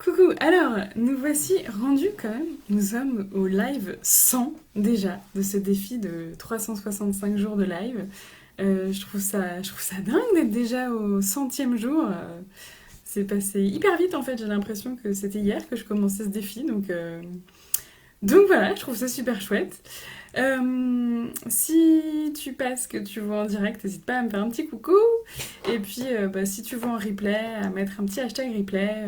Coucou, alors nous voici rendus quand même, nous sommes au live 100 déjà de ce défi de 365 jours de live. Je trouve ça dingue d'être déjà au centième jour. C'est passé hyper vite en fait, j'ai l'impression que c'était hier que je commençais ce défi, donc voilà, je trouve ça super chouette. Si tu passes, que tu vois en direct, n'hésite pas à me faire un petit coucou. Et puis si tu vois en replay, à mettre un petit hashtag replay.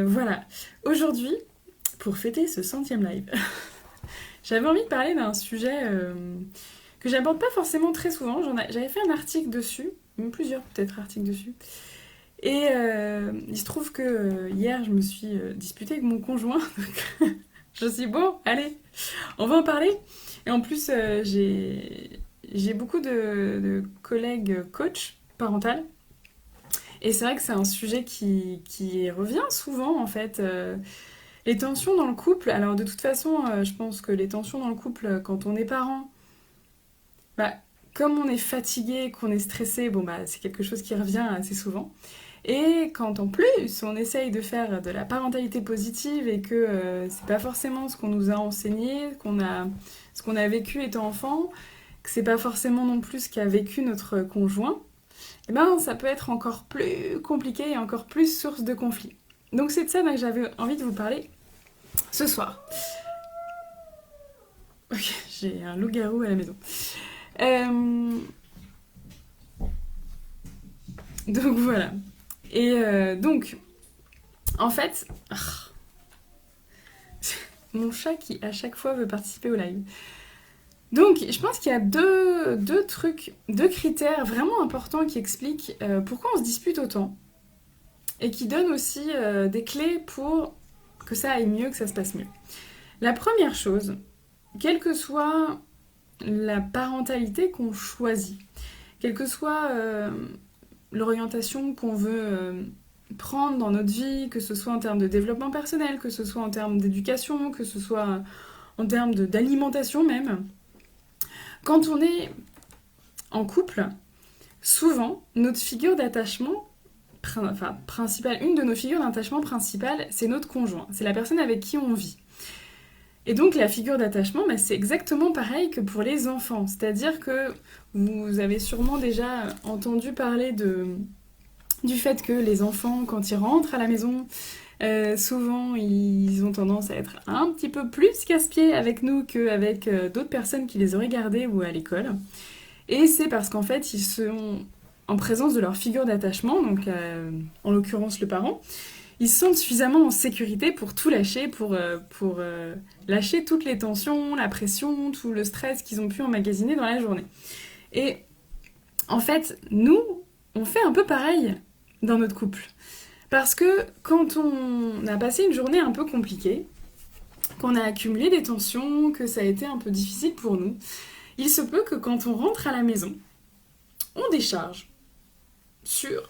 Voilà. Aujourd'hui, pour fêter ce centième live, j'avais envie de parler d'un sujet que j'aborde pas forcément très souvent. J'avais fait un article dessus, même plusieurs peut-être articles dessus. Et il se trouve que hier, je me suis disputée avec mon conjoint. Donc je me suis dit, bon, allez, on va en parler. Et en plus, j'ai beaucoup de collègues coach parental. Et c'est vrai que c'est un sujet qui revient souvent en fait. Les tensions dans le couple, alors de toute façon, je pense que les tensions dans le couple, quand on est parent, bah, comme on est fatigué, qu'on est stressé, bon bah c'est quelque chose qui revient assez souvent. Et quand en plus on essaye de faire de la parentalité positive et que c'est pas forcément ce qu'on nous a enseigné, ce qu'on a vécu étant enfant, que c'est pas forcément non plus ce qu'a vécu notre conjoint, eh ben, ça peut être encore plus compliqué et encore plus source de conflit. Donc c'est de ça que j'avais envie de vous parler ce soir. Ok, j'ai un loup-garou à la maison. Euh, donc voilà. Et donc, en fait, mon chat qui à chaque fois veut participer au live. Donc, je pense qu'il y a deux trucs, deux critères vraiment importants qui expliquent pourquoi on se dispute autant et qui donnent aussi des clés pour que ça aille mieux, que ça se passe mieux. La première chose, quelle que soit la parentalité qu'on choisit, quelle que soit l'orientation qu'on veut prendre dans notre vie, que ce soit en termes de développement personnel, que ce soit en termes d'éducation, que ce soit en termes d'alimentation même, quand on est en couple, souvent, notre figure d'attachement principale, une de nos figures d'attachement principales, c'est notre conjoint, c'est la personne avec qui on vit. Et donc la figure d'attachement, bah, c'est exactement pareil que pour les enfants. C'est-à-dire que vous avez sûrement déjà entendu parler du fait que les enfants, quand ils rentrent à la maison, souvent ils ont tendance à être un petit peu plus casse-pieds avec nous qu'avec d'autres personnes qui les auraient gardés ou à l'école. Et c'est parce qu'en fait, ils sont en présence de leur figure d'attachement, donc en l'occurrence le parent, ils se sentent suffisamment en sécurité pour tout lâcher, pour lâcher toutes les tensions, la pression, tout le stress qu'ils ont pu emmagasiner dans la journée. Et en fait, nous, on fait un peu pareil dans notre couple. Parce que quand on a passé une journée un peu compliquée, qu'on a accumulé des tensions, que ça a été un peu difficile pour nous, il se peut que quand on rentre à la maison, on décharge sur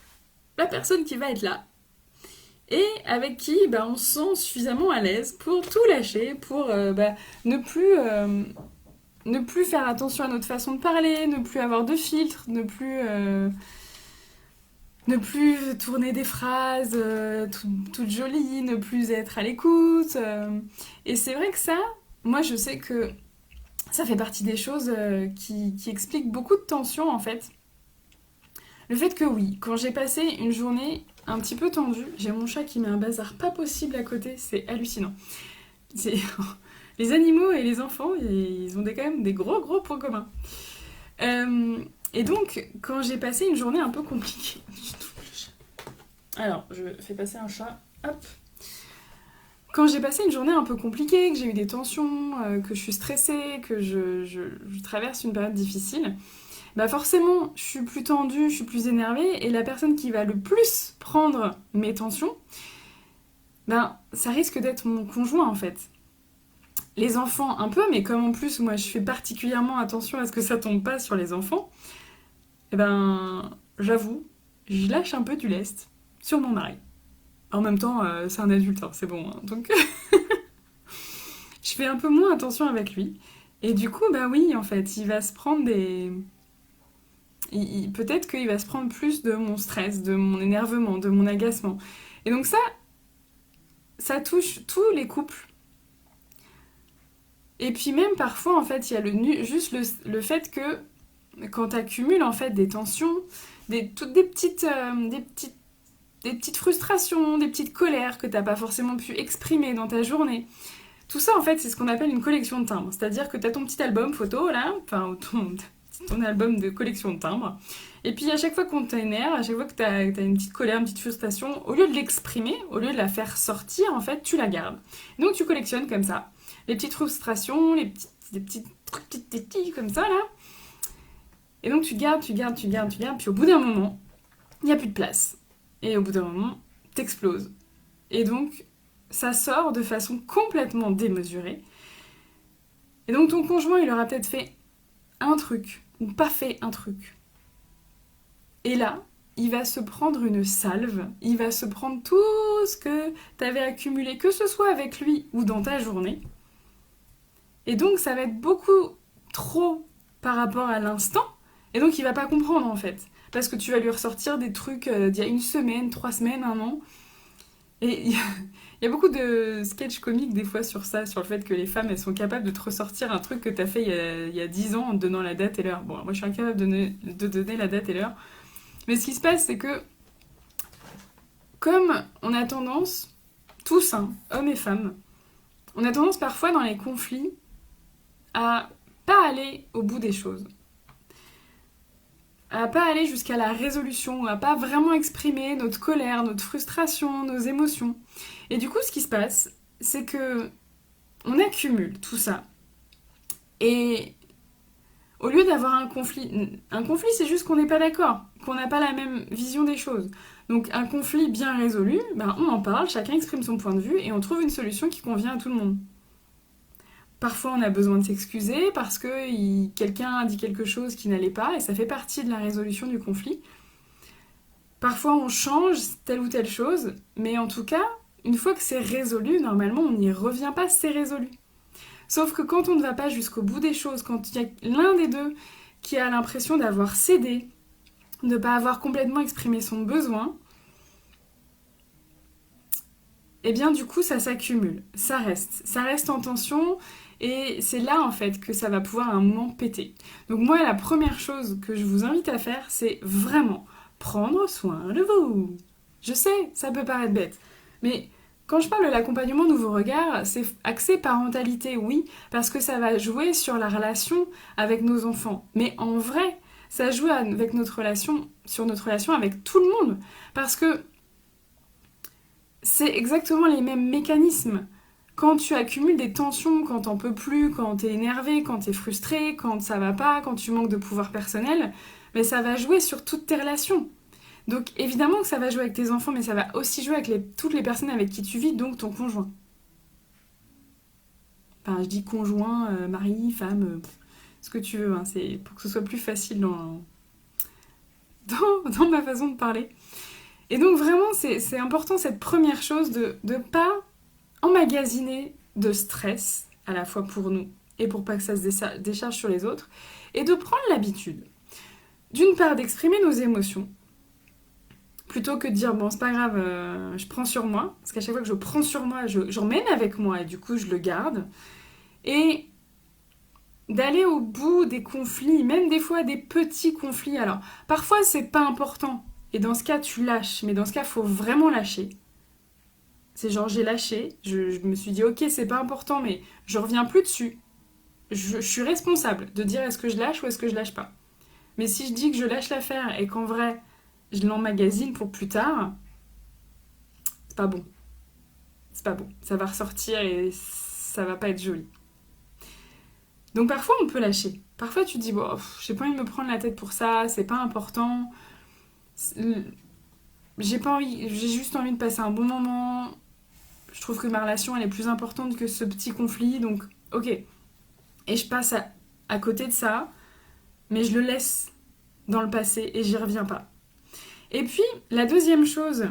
la personne qui va être là et avec qui on se sent suffisamment à l'aise pour tout lâcher, pour ne ne plus faire attention à notre façon de parler, ne plus avoir de filtre, ne plus tourner des phrases toutes jolies, ne plus être à l'écoute. Et c'est vrai que ça, moi je sais que ça fait partie des choses qui expliquent beaucoup de tensions en fait. Le fait que oui, quand j'ai passé une journée un petit peu tendue, j'ai mon chat qui met un bazar pas possible à côté, c'est hallucinant. C'est... Les animaux et les enfants, ils ont quand même des gros points communs. Et donc, quand j'ai passé une journée un peu compliquée... Alors, je fais passer un chat, hop. Quand j'ai passé une journée un peu compliquée, que j'ai eu des tensions, que je suis stressée, que je traverse une période difficile, bah forcément, je suis plus tendue, je suis plus énervée, et la personne qui va le plus prendre mes tensions, ça risque d'être mon conjoint en fait. Les enfants un peu, mais comme en plus moi je fais particulièrement attention à ce que ça tombe pas sur les enfants, j'avoue, je lâche un peu du lest sur mon mari. En même temps, c'est un adulte, hein, c'est bon, hein, donc je fais un peu moins attention avec lui. Et du coup, oui, en fait, il va se prendre des... peut-être qu'il va se prendre plus de mon stress, de mon énervement, de mon agacement. Et donc ça touche tous les couples. Et puis même parfois, en fait, il y a juste le fait que quand tu accumules en fait des tensions, toutes des petites frustrations, des petites colères que tu n'as pas forcément pu exprimer dans ta journée. Tout ça, en fait, c'est ce qu'on appelle une collection de timbres. C'est-à-dire que tu as ton petit album photo, là, enfin, ton album de collection de timbres. Et puis, à chaque fois qu'on t'énerve, à chaque fois que tu as une petite colère, une petite frustration, au lieu de l'exprimer, au lieu de la faire sortir, en fait, tu la gardes. Donc, tu collectionnes comme ça les petites frustrations, les petits trucs comme ça, là. Et donc, tu gardes, puis au bout d'un moment, il n'y a plus de place. Et au bout d'un moment, t'exploses. Et donc, ça sort de façon complètement démesurée. Et donc, ton conjoint, il aura peut-être fait un truc, ou pas fait un truc. Et là, il va se prendre une salve, il va se prendre tout ce que t'avais accumulé, que ce soit avec lui ou dans ta journée. Et donc, ça va être beaucoup trop par rapport à l'instant. Et donc, il va pas comprendre, en fait. Parce que tu vas lui ressortir des trucs d'il y a 1 semaine, 3 semaines, 1 an. Et il y a beaucoup de sketchs comiques des fois sur ça, sur le fait que les femmes, elles sont capables de te ressortir un truc que t'as fait il y a 10 ans en te donnant la date et l'heure. Bon, moi, je suis incapable de donner la date et l'heure. Mais ce qui se passe, c'est que comme on a tendance, tous, hein, hommes et femmes, on a tendance parfois dans les conflits à pas aller au bout des choses. À pas aller jusqu'à la résolution, à pas vraiment exprimer notre colère, notre frustration, nos émotions. Et du coup, ce qui se passe, c'est que on accumule tout ça. Et au lieu d'avoir un conflit c'est juste qu'on n'est pas d'accord, qu'on n'a pas la même vision des choses. Donc un conflit bien résolu, ben, on en parle, chacun exprime son point de vue et on trouve une solution qui convient à tout le monde. Parfois, on a besoin de s'excuser parce que quelqu'un a dit quelque chose qui n'allait pas et ça fait partie de la résolution du conflit. Parfois, on change telle ou telle chose, mais en tout cas, une fois que c'est résolu, normalement, on n'y revient pas, c'est résolu. Sauf que quand on ne va pas jusqu'au bout des choses, quand il y a l'un des deux qui a l'impression d'avoir cédé, de ne pas avoir complètement exprimé son besoin, et bien du coup, ça s'accumule, ça reste en tension. Et c'est là, en fait, que ça va pouvoir à un moment péter. Donc moi, la première chose que je vous invite à faire, c'est vraiment prendre soin de vous. Je sais, ça peut paraître bête. Mais quand je parle de l'accompagnement Nouveau Regard, c'est axé parentalité, oui, parce que ça va jouer sur la relation avec nos enfants. Mais en vrai, ça joue avec sur notre relation avec tout le monde. Parce que c'est exactement les mêmes mécanismes. Quand tu accumules des tensions, quand t'en peux plus, quand t'es énervé, quand t'es frustré, quand ça va pas, quand tu manques de pouvoir personnel, mais ça va jouer sur toutes tes relations. Donc évidemment que ça va jouer avec tes enfants, mais ça va aussi jouer avec toutes les personnes avec qui tu vis, donc ton conjoint. Enfin, je dis conjoint, mari, femme, ce que tu veux, hein, c'est pour que ce soit plus facile dans ma façon de parler. Et donc vraiment, c'est important cette première chose de ne pas emmagasiner de stress, à la fois pour nous et pour pas que ça se décharge sur les autres, et de prendre l'habitude, d'une part, d'exprimer nos émotions, plutôt que de dire, bon, c'est pas grave, je prends sur moi, parce qu'à chaque fois que je prends sur moi, j'emmène avec moi, et du coup, je le garde, et d'aller au bout des conflits, même des fois des petits conflits. Alors, parfois, c'est pas important, et dans ce cas, tu lâches, mais dans ce cas, il faut vraiment lâcher. C'est genre, j'ai lâché, je me suis dit, ok, c'est pas important, mais je reviens plus dessus. Je suis responsable de dire est-ce que je lâche ou est-ce que je lâche pas. Mais si je dis que je lâche l'affaire et qu'en vrai, je l'emmagasine pour plus tard, c'est pas bon. C'est pas bon. Ça va ressortir et ça va pas être joli. Donc parfois, on peut lâcher. Parfois, tu te dis, bon, j'ai pas envie de me prendre la tête pour ça, c'est pas important. J'ai pas envie, j'ai juste envie de passer un bon moment. Je trouve que ma relation, elle est plus importante que ce petit conflit, donc ok. Et je passe à côté de ça, mais je le laisse dans le passé et j'y reviens pas. Et puis, la deuxième chose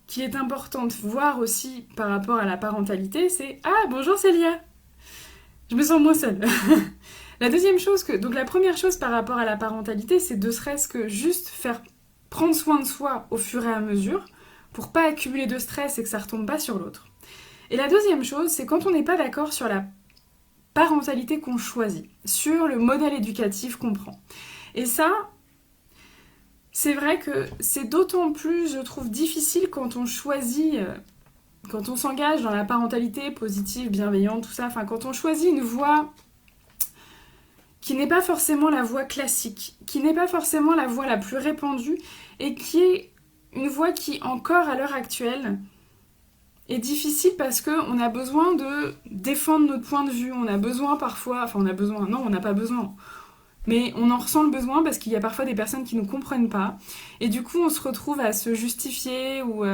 qui est importante, voir aussi par rapport à la parentalité, c'est « Ah, bonjour Célia !» Je me sens moins seule. La deuxième chose donc la première chose par rapport à la parentalité, c'est de serait-ce que juste prendre soin de soi au fur et à mesure, pour pas accumuler de stress et que ça retombe pas sur l'autre. Et la deuxième chose, c'est quand on n'est pas d'accord sur la parentalité qu'on choisit, sur le modèle éducatif qu'on prend. Et ça, c'est vrai que c'est d'autant plus, je trouve, difficile quand on choisit, quand on s'engage dans la parentalité positive, bienveillante, tout ça, enfin quand on choisit une voie qui n'est pas forcément la voie classique, qui n'est pas forcément la voie la plus répandue, et qui est une voie qui, encore à l'heure actuelle, est difficile parce qu'on a besoin de défendre notre point de vue, on a besoin parfois, enfin on a besoin, non on n'a pas besoin, mais on en ressent le besoin parce qu'il y a parfois des personnes qui ne nous comprennent pas, et du coup on se retrouve à se justifier, ou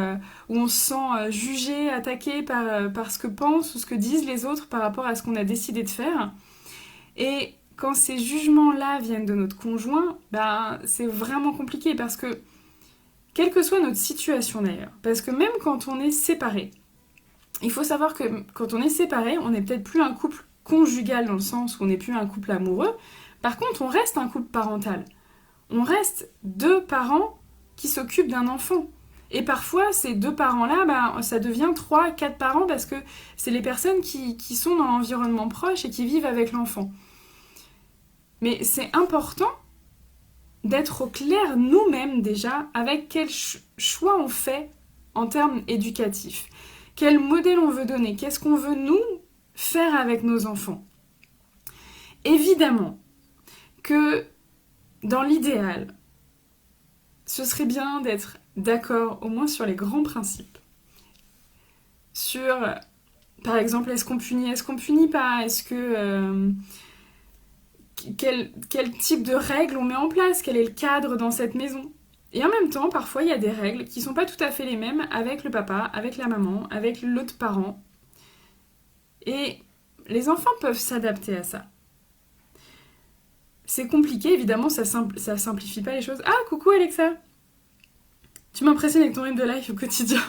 on se sent jugé, attaqué par ce que pensent ou ce que disent les autres par rapport à ce qu'on a décidé de faire, et quand ces jugements-là viennent de notre conjoint, ben, c'est vraiment compliqué parce que, quelle que soit notre situation d'ailleurs, parce que même quand on est séparés, il faut savoir que quand on est séparé, on n'est peut-être plus un couple conjugal dans le sens où on n'est plus un couple amoureux. Par contre, on reste un couple parental. On reste deux parents qui s'occupent d'un enfant. Et parfois, ces deux parents-là, bah, ça devient 3, 4 parents parce que c'est les personnes qui sont dans l'environnement proche et qui vivent avec l'enfant. Mais c'est important d'être au clair nous-mêmes déjà avec quel choix on fait en termes éducatifs. Quel modèle on veut donner, qu'est-ce qu'on veut nous faire avec nos enfants. Évidemment que dans l'idéal, ce serait bien d'être d'accord au moins sur les grands principes. Sur, par exemple, est-ce qu'on punit pas, est-ce que... quel type de règles on met en place, quel est le cadre dans cette maison. Et en même temps, parfois, il y a des règles qui sont pas tout à fait les mêmes avec le papa, avec la maman, avec l'autre parent. Et les enfants peuvent s'adapter à ça. C'est compliqué, évidemment, ça simplifie pas les choses. Ah, coucou Alexa! Tu m'impressionnes avec ton rythme de life au quotidien.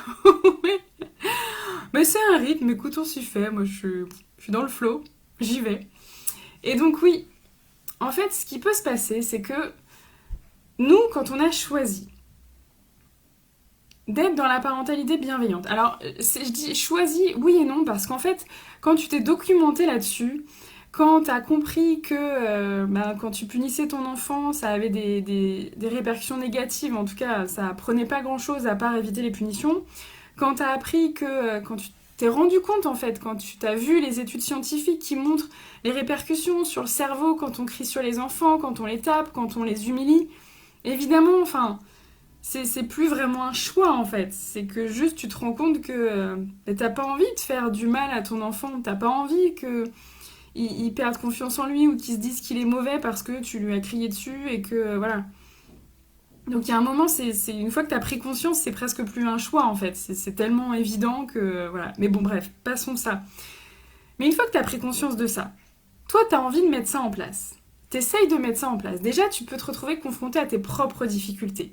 Mais c'est un rythme, écoute, on s'y fait. Moi, je suis dans le flow, j'y vais. Et donc, oui, en fait, ce qui peut se passer, c'est que nous, quand on a choisi d'être dans la parentalité bienveillante, alors je dis choisi, oui et non, parce qu'en fait, quand tu t'es documenté là-dessus, quand tu as compris que quand tu punissais ton enfant, ça avait des répercussions négatives, en tout cas, ça prenait pas grand-chose à part éviter les punitions, quand tu as appris que, quand tu t'es rendu compte, en fait, quand tu t'as vu les études scientifiques qui montrent les répercussions sur le cerveau quand on crie sur les enfants, quand on les tape, quand on les humilie, évidemment, enfin, c'est plus vraiment un choix, en fait. C'est que juste, tu te rends compte que t'as pas envie de faire du mal à ton enfant, t'as pas envie que il perde confiance en lui ou qu'il se dise qu'il est mauvais parce que tu lui as crié dessus et que voilà. Donc il y a un moment, c'est une fois que tu as pris conscience, c'est presque plus un choix en fait. C'est tellement évident que voilà. Mais bon bref, passons ça. Mais une fois que tu as pris conscience de ça, toi tu as envie de mettre ça en place. T'essayes de mettre ça en place. Déjà, tu peux te retrouver confronté à tes propres difficultés.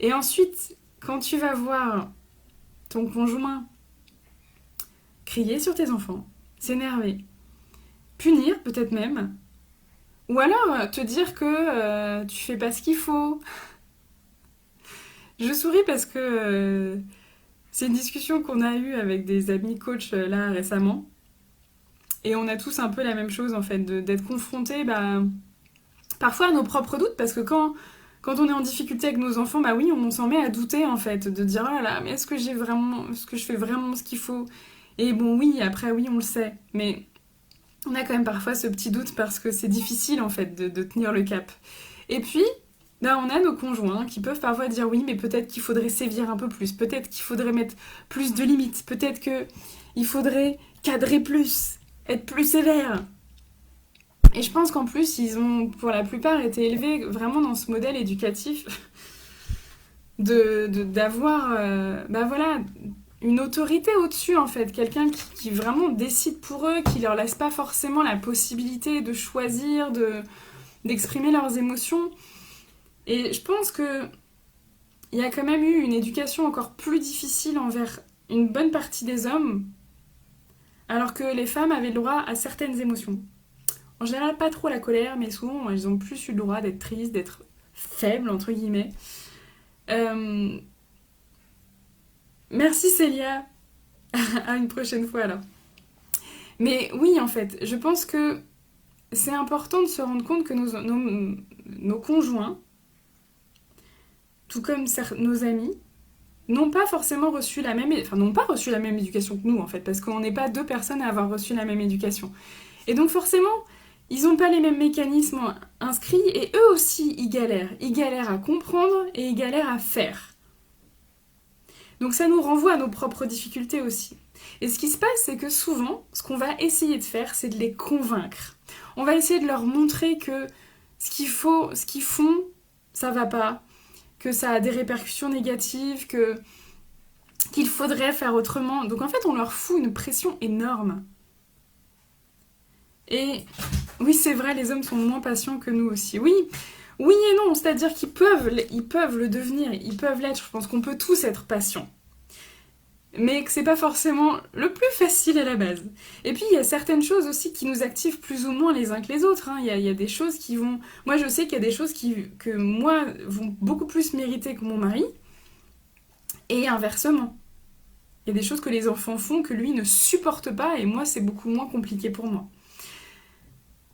Et ensuite, quand tu vas voir ton conjoint crier sur tes enfants, s'énerver, punir peut-être même, ou alors te dire que tu fais pas ce qu'il faut. Je souris parce que c'est une discussion qu'on a eue avec des amis coachs là récemment. Et on a tous un peu la même chose en fait, d'être confrontés parfois à nos propres doutes, parce que quand on est en difficulté avec nos enfants, bah oui, on s'en met à douter en fait, de dire oh là là, mais est-ce que je fais vraiment ce qu'il faut? Et bon oui, après oui, on le sait, mais on a quand même parfois ce petit doute parce que c'est difficile en fait de tenir le cap. Et puis, on a nos conjoints qui peuvent parfois dire oui, mais peut-être qu'il faudrait sévir un peu plus, peut-être qu'il faudrait mettre plus de limites, peut-être qu'il faudrait cadrer plus, être plus sévère. Et je pense qu'en plus, ils ont pour la plupart été élevés vraiment dans ce modèle éducatif d'avoir voilà, une autorité au-dessus en fait, quelqu'un qui vraiment décide pour eux, qui leur laisse pas forcément la possibilité de choisir, d'exprimer leurs émotions. Et je pense que il y a quand même eu une éducation encore plus difficile envers une bonne partie des hommes, alors que les femmes avaient le droit à certaines émotions. En général, pas trop la colère, mais souvent, elles ont plus eu le droit d'être tristes, d'être faibles, entre guillemets. Merci Célia. À une prochaine fois alors. Mais oui, en fait, je pense que c'est important de se rendre compte que nos conjoints, tout comme nos amis, n'ont pas forcément reçu la même, enfin n'ont pas reçu la même éducation que nous en fait, parce qu'on n'est pas deux personnes à avoir reçu la même éducation. Et donc forcément, ils n'ont pas les mêmes mécanismes inscrits et eux aussi ils galèrent. Ils galèrent à comprendre et ils galèrent à faire. Donc ça nous renvoie à nos propres difficultés aussi. Et ce qui se passe, c'est que souvent, ce qu'on va essayer de faire, c'est de les convaincre. On va essayer de leur montrer que ce qu'ils font, ça va pas, que ça a des répercussions négatives, qu'il faudrait faire autrement. Donc en fait, on leur fout une pression énorme. Et oui, c'est vrai, les hommes sont moins patients que nous aussi. Oui, oui et non, c'est-à-dire ils peuvent le devenir, ils peuvent l'être. Je pense qu'on peut tous être patients. Mais que c'est pas forcément le plus facile à la base. Et puis il y a certaines choses aussi qui nous activent plus ou moins les uns que les autres. Hein. Il y a des choses qui vont... Moi je sais qu'il y a des choses que moi vont beaucoup plus mériter que mon mari. Et inversement. Il y a des choses que les enfants font que lui ne supporte pas et moi c'est beaucoup moins compliqué pour moi.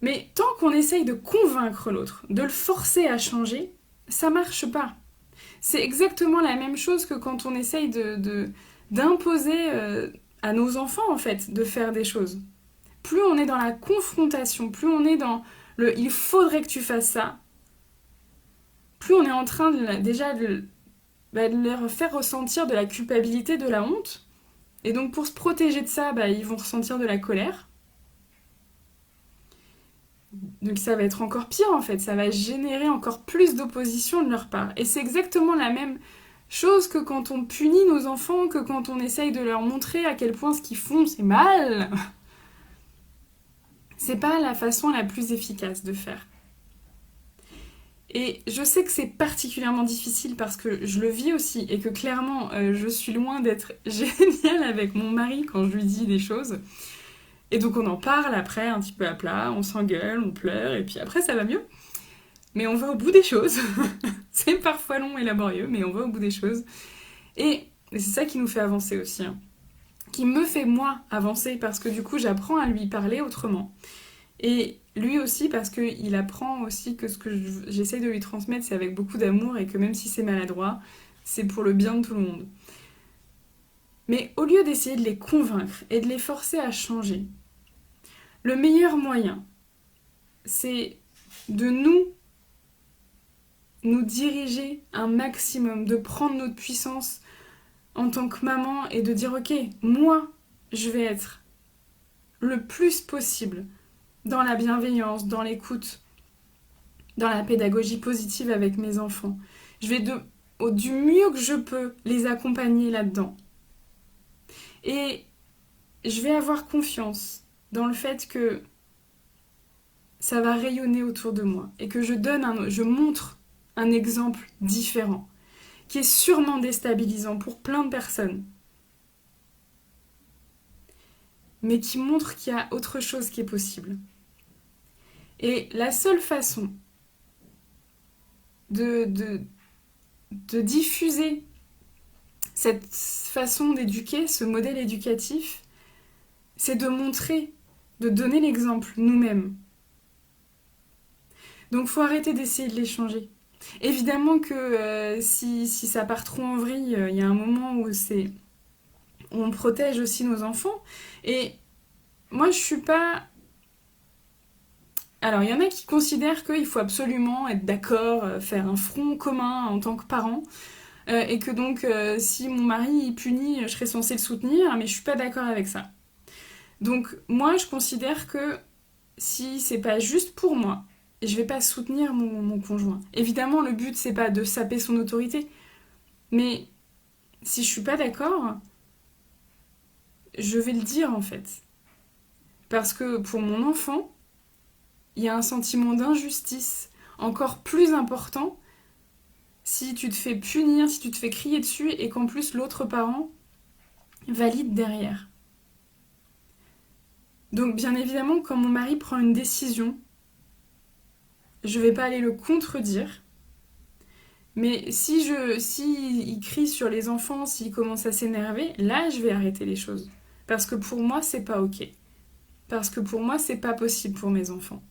Mais tant qu'on essaye de convaincre l'autre, de le forcer à changer, ça marche pas. C'est exactement la même chose que quand on essaye d'imposer à nos enfants en fait de faire des choses. Plus on est dans la confrontation, plus on est dans le il faudrait que tu fasses ça, plus on est en train de leur faire ressentir de la culpabilité, de la honte. Et donc pour se protéger de ça, ils vont ressentir de la colère. Donc ça va être encore pire en fait, ça va générer encore plus d'opposition de leur part. Et c'est exactement la même chose que quand on punit nos enfants, que quand on essaye de leur montrer à quel point ce qu'ils font c'est mal. C'est pas la façon la plus efficace de faire. Et je sais que c'est particulièrement difficile parce que je le vis aussi et que clairement je suis loin d'être géniale avec mon mari quand je lui dis des choses. Et donc on en parle après un petit peu à plat, on s'engueule, on pleure et puis après ça va mieux. Mais on va au bout des choses. C'est parfois long et laborieux, mais on va au bout des choses. Et c'est ça qui nous fait avancer aussi. Hein. Qui me fait moi avancer parce que du coup j'apprends à lui parler autrement. Et lui aussi parce qu'il apprend aussi que ce que j'essaye de lui transmettre c'est avec beaucoup d'amour et que même si c'est maladroit, c'est pour le bien de tout le monde. Mais au lieu d'essayer de les convaincre et de les forcer à changer, le meilleur moyen, c'est de nous diriger un maximum, de prendre notre puissance en tant que maman et de dire ok, moi, je vais être le plus possible dans la bienveillance, dans l'écoute, dans la pédagogie positive avec mes enfants. Je vais du mieux que je peux les accompagner là-dedans. Et je vais avoir confiance dans le fait que ça va rayonner autour de moi et que je montre un exemple différent qui est sûrement déstabilisant pour plein de personnes mais qui montre qu'il y a autre chose qui est possible. Et la seule façon de diffuser cette façon d'éduquer, ce modèle éducatif, c'est de montrer, de donner l'exemple nous-mêmes. Donc faut arrêter d'essayer de les changer. Évidemment que si ça part trop en vrille, il y a un moment où on protège aussi nos enfants. Et moi je suis pas... Alors il y en a qui considèrent qu'il faut absolument être d'accord, faire un front commun en tant que parent. Et que donc si mon mari il punit, je serais censée le soutenir, mais je suis pas d'accord avec ça. Donc moi je considère que si c'est pas juste pour moi, je vais pas soutenir mon conjoint. Évidemment le but c'est pas de saper son autorité, mais si je suis pas d'accord, je vais le dire en fait. Parce que pour mon enfant, il y a un sentiment d'injustice encore plus important si tu te fais punir, si tu te fais crier dessus et qu'en plus l'autre parent valide derrière. Donc bien évidemment, quand mon mari prend une décision, je vais pas aller le contredire, Mais si il crie sur les enfants, s'il commence à s'énerver, là, je vais arrêter les choses. Parce que pour moi, c'est pas ok. Parce que pour moi, c'est pas possible pour mes enfants.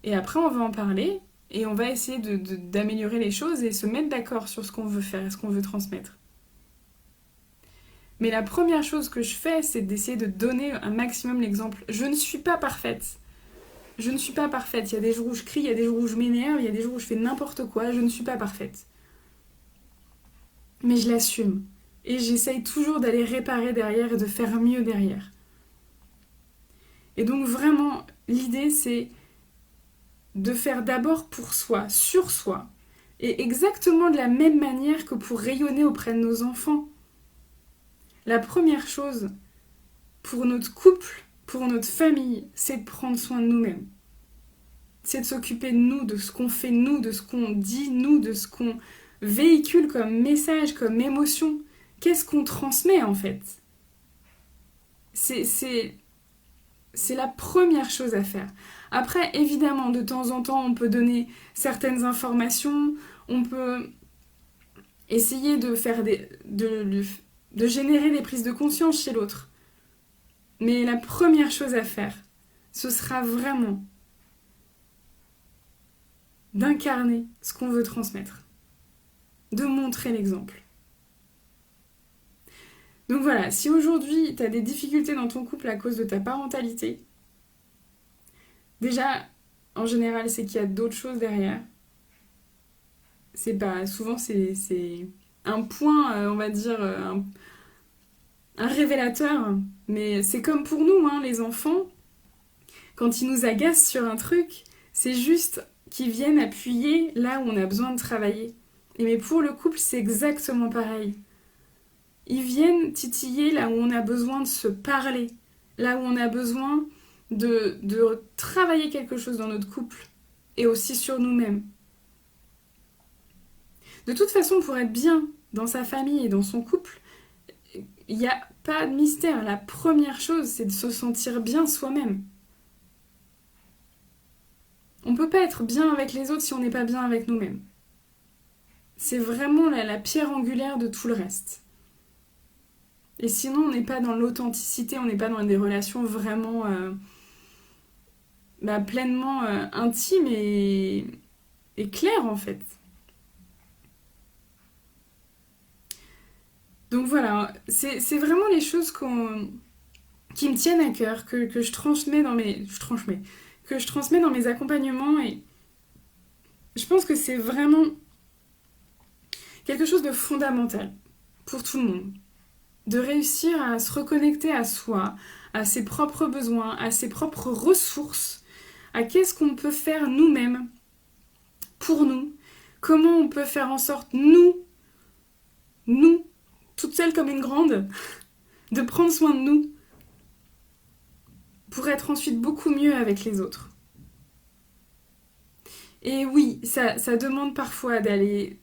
Et après, on va en parler et on va essayer d'améliorer les choses et se mettre d'accord sur ce qu'on veut faire et ce qu'on veut transmettre. Mais la première chose que je fais, c'est d'essayer de donner un maximum l'exemple. Je ne suis pas parfaite. Je ne suis pas parfaite. Il y a des jours où je crie, il y a des jours où je m'énerve, il y a des jours où je fais n'importe quoi. Je ne suis pas parfaite. Mais je l'assume. Et j'essaye toujours d'aller réparer derrière et de faire mieux derrière. Et donc vraiment, l'idée c'est de faire d'abord pour soi, sur soi. Et exactement de la même manière que pour rayonner auprès de nos enfants. La première chose pour notre couple, pour notre famille, c'est de prendre soin de nous-mêmes. C'est de s'occuper de nous, de ce qu'on fait nous, de ce qu'on dit nous, de ce qu'on véhicule comme message, comme émotion. Qu'est-ce qu'on transmet en fait? C'est la première chose à faire. Après, évidemment, de temps en temps, on peut donner certaines informations, on peut essayer de faire de générer des prises de conscience chez l'autre. Mais la première chose à faire, ce sera vraiment d'incarner ce qu'on veut transmettre, de montrer l'exemple. Donc voilà, si aujourd'hui tu as des difficultés dans ton couple à cause de ta parentalité, déjà, en général, c'est qu'il y a d'autres choses derrière. C'est pas, souvent, c'est un point, on va dire, un révélateur. Mais c'est comme pour nous, hein, les enfants, quand ils nous agacent sur un truc, c'est juste qu'ils viennent appuyer là où on a besoin de travailler. Et mais pour le couple, c'est exactement pareil. Ils viennent titiller là où on a besoin de se parler, là où on a besoin de travailler quelque chose dans notre couple et aussi sur nous-mêmes. De toute façon, pour être bien dans sa famille et dans son couple, il n'y a pas de mystère. La première chose, c'est de se sentir bien soi-même. On ne peut pas être bien avec les autres si on n'est pas bien avec nous-mêmes. C'est vraiment la pierre angulaire de tout le reste. Et sinon, on n'est pas dans l'authenticité, on n'est pas dans des relations vraiment pleinement intimes et claires en fait. Donc voilà, c'est vraiment les choses qui me tiennent à cœur, que je transmets que je transmets dans mes accompagnements et je pense que c'est vraiment quelque chose de fondamental pour tout le monde. De réussir à se reconnecter à soi, à ses propres besoins, à ses propres ressources, à qu'est-ce qu'on peut faire nous-mêmes pour nous, comment on peut faire en sorte, nous, toute seule comme une grande, de prendre soin de nous pour être ensuite beaucoup mieux avec les autres. Et oui, ça demande parfois d'aller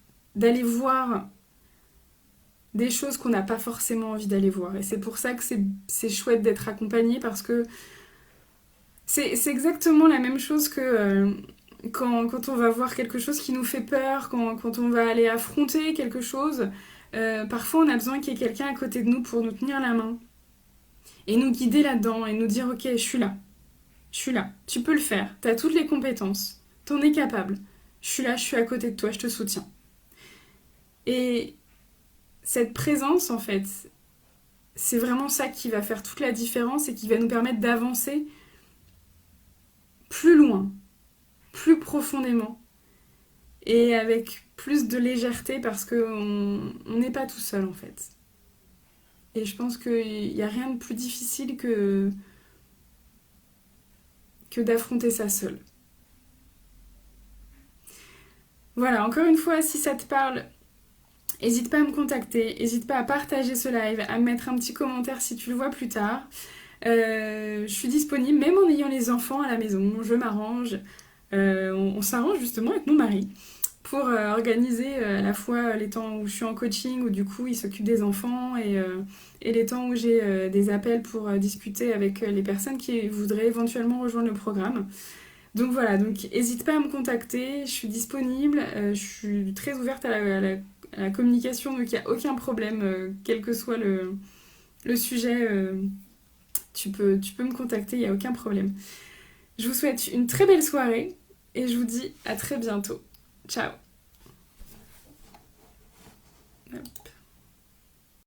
voir des choses qu'on n'a pas forcément envie d'aller voir. Et c'est pour ça que c'est chouette d'être accompagné parce que c'est exactement la même chose que quand on va voir quelque chose qui nous fait peur, quand on va aller affronter quelque chose. Parfois, on a besoin qu'il y ait quelqu'un à côté de nous pour nous tenir la main et nous guider là-dedans et nous dire ok, je suis là, tu peux le faire, tu as toutes les compétences, t'en es capable, je suis là, je suis à côté de toi, je te soutiens. Et cette présence, en fait, c'est vraiment ça qui va faire toute la différence et qui va nous permettre d'avancer plus loin, plus profondément et avec plus de légèreté parce qu'on n'est pas tout seul en fait. Et je pense qu'il n'y a rien de plus difficile que d'affronter ça seul. Voilà, encore une fois, si ça te parle, n'hésite pas à me contacter, n'hésite pas à partager ce live, à me mettre un petit commentaire si tu le vois plus tard. Je suis disponible, même en ayant les enfants à la maison, je m'arrange. On s'arrange justement avec mon mari pour organiser à la fois les temps où je suis en coaching, où du coup il s'occupe des enfants, et les temps où j'ai des appels pour discuter avec les personnes qui voudraient éventuellement rejoindre le programme. Donc voilà, donc n'hésite pas à me contacter, je suis disponible, je suis très ouverte à la communication, donc il n'y a aucun problème, quel que soit le sujet, tu peux me contacter, il n'y a aucun problème. Je vous souhaite une très belle soirée et je vous dis à très bientôt. Ciao. Hop.